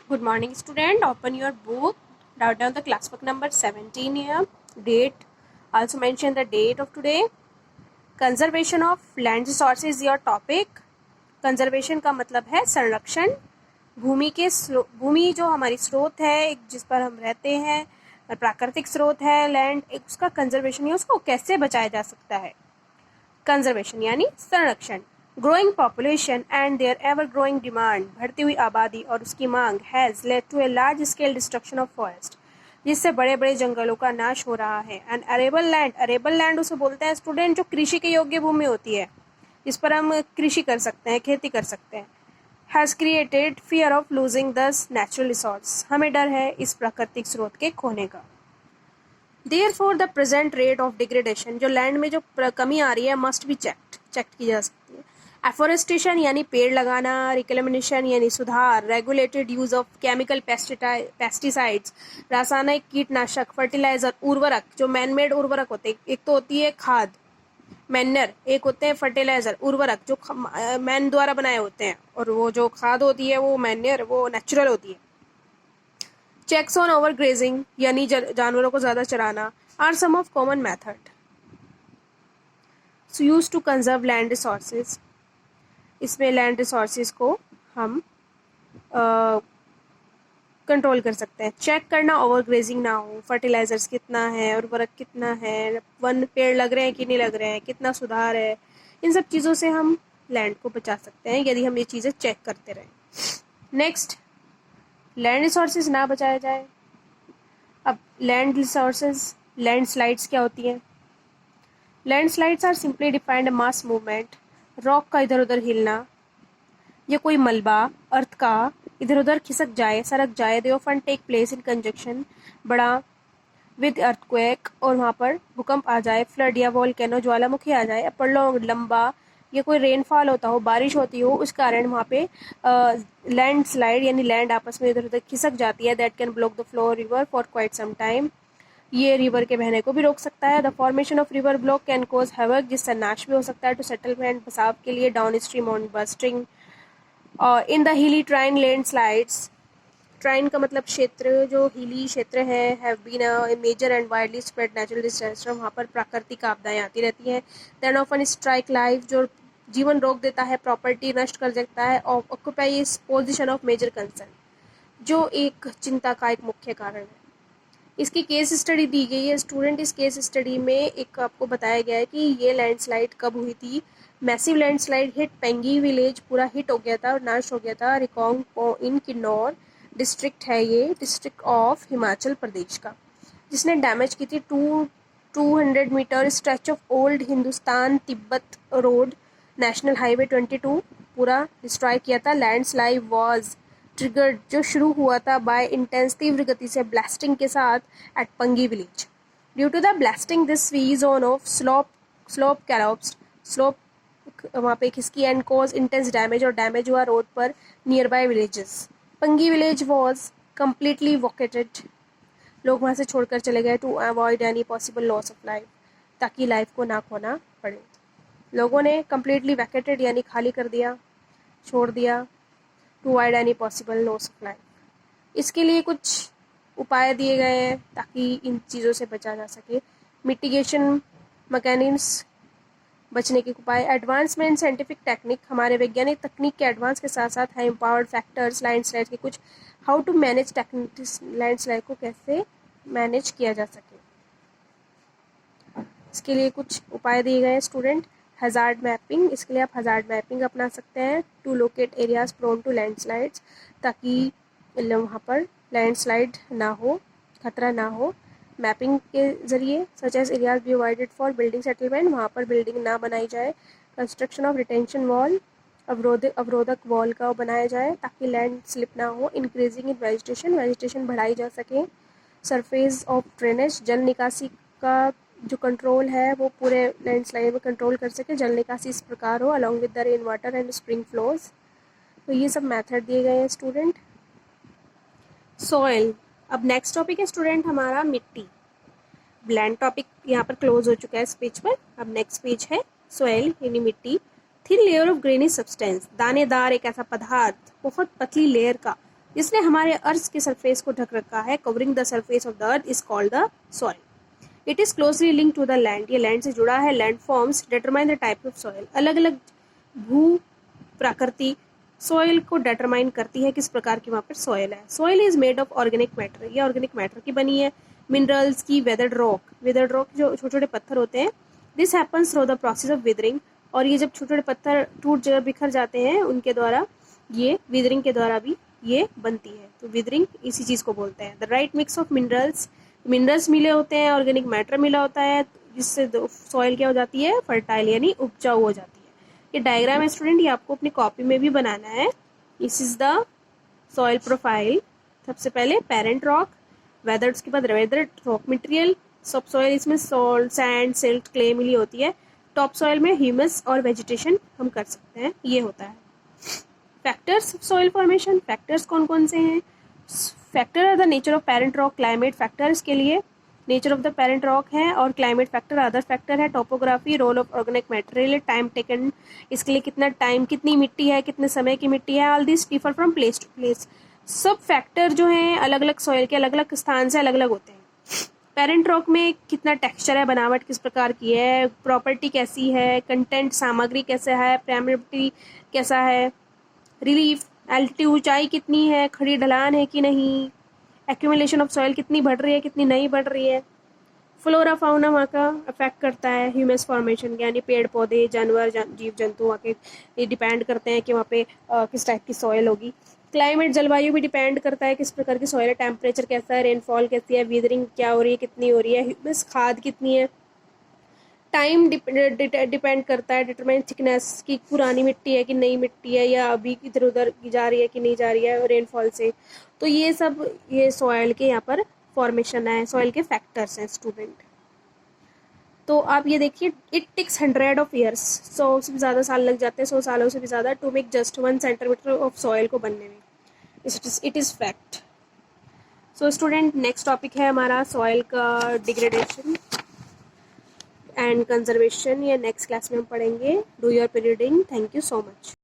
Good morning, student. Open your book. Write down the class book number 17 here. Date. Also mention the date of today. Conservation of land resources is your topic. Conservation का मतलब है संरक्षण. भूमि जो हमारी स्रोत है, जिस पर हम रहते हैं, प्राकृतिक स्रोत है लैंड, उसका कंजर्वेशन या उसको कैसे बचाया जा सकता है. कंजर्वेशन यानी संरक्षण. Growing population and their ever growing demand, बढ़ती हुई आबादी और उसकी मांग has led to a large scale destruction of forest, जिससे बड़े बड़े जंगलों का नाश हो रहा है. एंड अरेबल लैंड उसे बोलते हैं स्टूडेंट जो कृषि के योग्य भूमि होती है, जिस पर हम कृषि कर सकते हैं, खेती कर सकते हैं. Has created fear of losing दस नेचुरल रिसोर्स, हमें डर है इस प्राकृतिक स्रोत के खोने का. Therefore, the present rate of degradation, जो लैंड में जो कमी आ रही है, मस्ट बी चेक की जा सकती है. एफोरेस्टेशन यानी पेड़ लगाना, रिकलेमिनेशन यानी सुधार, regulated use of chemical pesticides, रासायनिक कीटनाशक, फर्टिलाइजर, उर्वरक, जो मैनमेड उर्वरक होते हैं. एक तो होती है खाद मैनर, एक होते हैं फर्टिलाइजर उर्वरक जो मैन द्वारा बनाए होते हैं, और वो जो खाद होती है वो मैनर, वो नेचुरल होती है. चेक्स ऑन ओवर ग्रेजिंग यानी जानवरों को ज़्यादा चराना are some of common method use to conserve land resources. इसमें लैंड रिसोर्सेज को हम कंट्रोल कर सकते हैं. चेक करना ओवर ग्रेजिंग ना हो, फर्टिलाइजर्स कितना है, उर्वरक कितना है, वन पेड़ लग रहे हैं कि नहीं लग रहे हैं, कितना सुधार है, इन सब चीज़ों से हम लैंड को बचा सकते हैं यदि हम ये चीज़ें चेक करते रहें. नेक्स्ट, लैंड रिसोर्सेज ना बचाया जाए. अब लैंड रिसोर्सेज, लैंडस्लाइड्स क्या होती हैं? Landslides are simply defined mass movement, rock का इधर उधर हिलना, या कोई मलबा अर्थ का इधर उधर खिसक जाए, सरक जाए. They often take place in conjunction, बड़ा विद अर्थक्वेक, और वहाँ पर भूकंप आ जाए, फ्लड या वोल्केनो ज्वालामुखी आ जाए, प्रलॉन्ग लंबा, या कोई रेनफॉल होता हो, बारिश होती हो, उस कारण वहाँ पे लैंड स्लाइड यानी लैंड आपस में इधर उधर खिसक जाती है. That can block the flow river for quite some time, ये रिवर के बहने को भी रोक सकता है. The formation of river block can cause havoc, जिससे नाश भी हो सकता है. टू सेटलमेंट, बसाव के लिए. Downstream on bursting. In the hilly terrain land slides, ट्राइन का मतलब क्षेत्र, जो हिली क्षेत्र है, have been a major and widely spread natural disaster, वहाँ पर प्राकृतिक आपदाएं आती रहती हैं. देन ऑफन स्ट्राइक लाइफ, जो जीवन रोक देता है, प्रॉपर्टी नष्ट कर देता है. Occupy position of major concern, जो एक चिंता का एक मुख्य कारण है. इसकी केस स्टडी दी गई है स्टूडेंट. इस केस स्टडी में एक आपको बताया गया है कि ये लैंडस्लाइड कब हुई थी. मैसिव लैंडस्लाइड हिट पेंगी विलेज, पूरा हिट हो गया था और नाश हो गया था. रिकोंग इन किन्नौर डिस्ट्रिक्ट है, ये डिस्ट्रिक्ट ऑफ हिमाचल प्रदेश का, जिसने डैमेज की थी 200 metre stretch of old Hindustan Tibet road, national highway 22 पूरा डिस्ट्रॉय किया था. लैंडस्लाइड वॉज ट्रिगर्ड, जो शुरू हुआ था बाय इंटेंस तीव्र गति से ब्लास्टिंग के साथ at Pangi village. Due to the blasting this V zone of slope collapsed, slope वहाँ पे खिसकी, एंड कॉज इंटेंस डैमेज, और डैमेज हुआ रोड पर nearby villages. Pangi village was completely vacated, लोग वहाँ से छोड़कर चले गए. To avoid any possible loss of life, ताकि लाइफ को ना खोना पड़े. लोगों ने कम्प्लीटली वैकेटेड यानी खाली कर दिया, छोड़ दिया. To avoid any possible loss of life, इसके लिए कुछ उपाय दिए गए हैं ताकि इन चीज़ों से बचा जा सके. मिटिगेशन मैकेनिज्म, बचने के उपाय. एडवांसमेंट साइंटिफिक टेक्निक, हमारे वैज्ञानिक तकनीक के एडवांस के साथ साथ है. एम्पावर्ड फैक्टर्स, लैंडस्लाइड के कुछ. How to manage technique, landslide को कैसे मैनेज किया जा सके, इसके लिए कुछ उपाय दिए गए हैं स्टूडेंट. हज़ार्ड मैपिंग, इसके लिए आप हज़ार्ड मैपिंग अपना सकते हैं. To locate areas prone to landslides, ताकि वहाँ पर लैंडस्लाइड ना हो, खतरा ना हो. मैपिंग के ज़रिए such as areas be avoided for building settlement, वहाँ पर बिल्डिंग ना बनाई जाए. कंस्ट्रक्शन ऑफ रिटेंशन वॉल, अवरोधक वॉल का बनाया जाए ताकि लैंड स्लिप ना हो. इंक्रीजिंग इन वेजिटेशन बढ़ाई जा सके. सरफेस ऑफ ड्रेनेज, जल निकासी का जो कंट्रोल है वो पूरे लैंडस्लाइड में कंट्रोल कर सके. जल निकासी इस प्रकार हो along with the rain water and spring flows. तो ये सब मेथड दिए गए हैं स्टूडेंट. सॉइल, अब नेक्स्ट टॉपिक है स्टूडेंट हमारा मिट्टी. ब्लैंड टॉपिक यहाँ पर क्लोज हो चुका है इस पेज पर. अब नेक्स्ट पेज है सॉइल यानी मिट्टी. Thin layer of granny substance, दानेदार एक ऐसा पदार्थ, बहुत पतली लेयर का, जिसने हमारे अर्थ के सरफेस को ढक रखा है, covering the surface of the earth is called the soil. It is closely link to the land, ये लैंड से जुड़ा है। Land forms determine the type of soil, अलग अलग भू प्रकृति सॉइल को डिटरमाइन करती है किस प्रकार की वहाँ पर सॉइल है। Soil is made of organic matter, ये ऑर्गेनिक मैटर की बनी है। मिनरल्स की, वेदर्ड रॉक, वेदर्ड रॉक जो छोटे छोटे पत्थर होते हैं, this happens through the process of withering, और ये जब छोटे छोटे पत्थर टूट बिखर जाते हैं उनके द्वारा, ये विदरिंग के द्वारा भी ये बनती है। तो विदरिंग इसी चीज़ को बोलते हैं। The right mix of minerals, minerals मिले होते हैं, ऑर्गेनिक मैटर मिला होता है, जिससे सॉइल क्या हो जाती है, फर्टाइल यानी उपजाऊ हो जाती है। ये डायग्राम है स्टूडेंट, ये आपको अपनी कॉपी में भी बनाना है। This is the soil profile. सबसे पहले पेरेंट रॉक, वेदर्ड, उसके बाद weathered rock material, subsoil, इसमें सॉल्ट, सैंड, सिल्ट, क्ले मिली होती है। टॉप सॉइल में ह्यूमस और वेजिटेशन हम कर सकते हैं, ये होता है। Factors of soil formation, factors कौन कौन से हैं? Factor are the nature of parent rock, climate factors के लिए nature of the parent rock है, और क्लाइमेट फैक्टर अदर फैक्टर है। Topography, role of organic material, time taken, इसके लिए कितना टाइम, कितनी मिट्टी है, कितने समय की मिट्टी है। All this differ from place to place, सब फैक्टर जो हैं अलग अलग सॉइल के अलग अलग स्थान से अलग अलग होते हैं। पेरेंट रॉक में कितना टेक्सचर है, बनावट किस प्रकार की है, प्रॉपर्टी कैसी है, कंटेंट सामग्री कैसा है, परमेबिलिटी कैसा है, रिलीफ, एल्टीट्यूड, ऊंचाई कितनी है, खड़ी ढलान है कि नहीं, एक्यूमुलेशन ऑफ सॉइल कितनी बढ़ रही है कितनी नहीं बढ़ रही है। फ्लोरा फाउना वहाँ का अफेक्ट करता है ह्यूमस फॉर्मेशन, यानी पेड़ पौधे, जानवर, जीव जंतु वहाँ के ये डिपेंड करते हैं कि वहाँ पे किस टाइप की सॉइल होगी। क्लाइमेट, जलवायु भी डिपेंड करता है किस प्रकार की सॉइल है, टेम्परेचर कैसा है, रेनफॉल कैसी है, विदरिंग क्या हो रही है, कितनी हो रही है, ह्यूमस खाद कितनी है। टाइम डिपेंड करता है, डिटरमाइन थिकनेस की, पुरानी मिट्टी है कि नई मिट्टी है, या अभी इधर उधर जा रही है कि नहीं जा रही है रेनफॉल से। तो ये सब ये सॉइल के यहाँ पर फॉर्मेशन है, सॉइल के फैक्टर्स हैं स्टूडेंट। तो आप ये देखिए, इट टेक्स 100 ऑफ ईयर्स, 100 से भी ज़्यादा साल लग जाते हैं, 100 सालों से भी ज़्यादा, to make just 1 centimetre of soil को बनने में। It is fact. So student, next topic है हमारा सॉइल का डिग्रेडेशन एंड कंजर्वेशन, ये नेक्स्ट क्लास में हम पढ़ेंगे। Do your reading. Thank you so much.